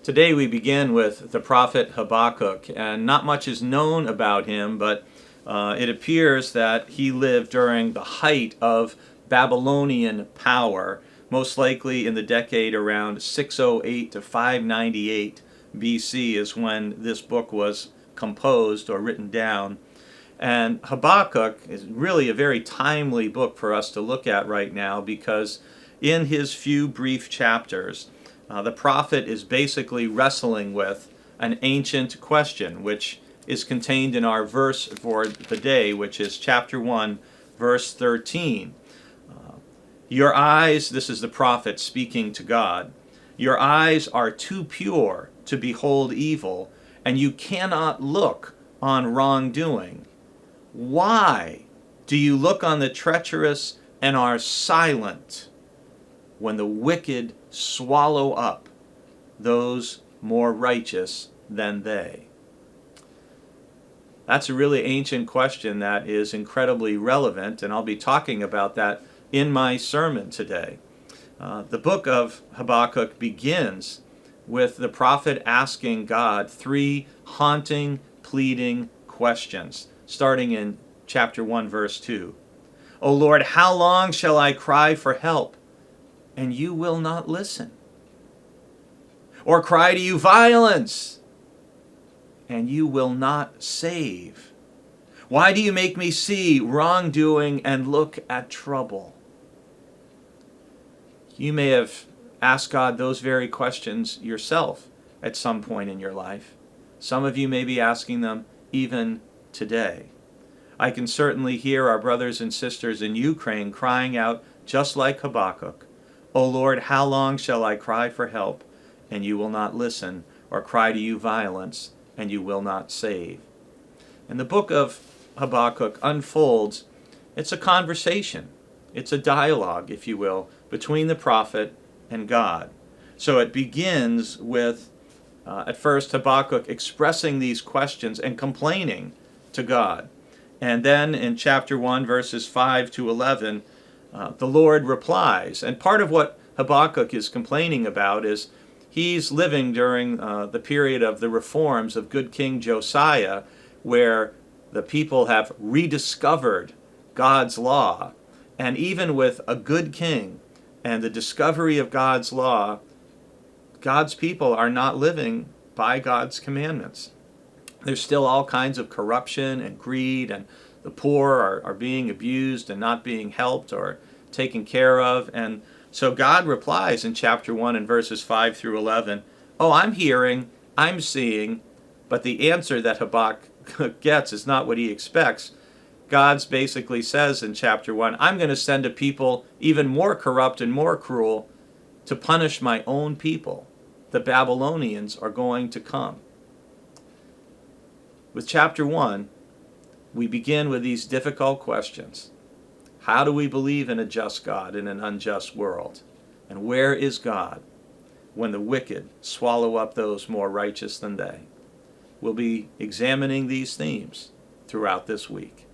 Today we begin with the prophet Habakkuk, and not much is known about him, but it appears that he lived during the height of Babylonian power, most likely in the decade around 608 to 598 BC is when this book was composed or written down. And Habakkuk is really a very timely book for us to look at right now because in his few brief chapters, the prophet is basically wrestling with an ancient question, which is contained in our verse for the day, which is chapter 1, verse 13. Your eyes, this is the prophet speaking to God, your eyes are too pure to behold evil, and you cannot look on wrongdoing. Why do you look on the treacherous and are silent when the wicked swallow up those more righteous than they? That's a really ancient question that is incredibly relevant, and I'll be talking about that in my sermon today. The book of Habakkuk begins with the prophet asking God three haunting, pleading questions, starting in chapter 1, verse 2. O Lord, how long shall I cry for help, and you will not listen? Or cry to you violence, and you will not save? Why do you make me see wrongdoing and look at trouble? You may have asked God those very questions yourself at some point in your life. Some of you may be asking them even today. I can certainly hear our brothers and sisters in Ukraine crying out just like Habakkuk, O Lord, how long shall I cry for help, and you will not listen, or cry to you violence, and you will not save? And the book of Habakkuk unfolds, it's a conversation, it's a dialogue, if you will, between the prophet and God. So it begins with, at first, Habakkuk expressing these questions and complaining to God. And then in chapter 1, verses 5 to 11, the Lord replies. And part of what Habakkuk is complaining about is he's living during the period of the reforms of good King Josiah, where the people have rediscovered God's law. And even with a good king and the discovery of God's law, God's people are not living by God's commandments. There's still all kinds of corruption and greed, and the poor are being abused and not being helped or taken care of. And so God replies in chapter 1 and verses 5 through 11, oh, I'm hearing, I'm seeing, but the answer that Habakkuk gets is not what he expects. God basically says in chapter 1, I'm going to send a people even more corrupt and more cruel to punish my own people. The Babylonians are going to come. With chapter 1, we begin with these difficult questions. How do we believe in a just God in an unjust world? And where is God when the wicked swallow up those more righteous than they? We'll be examining these themes throughout this week.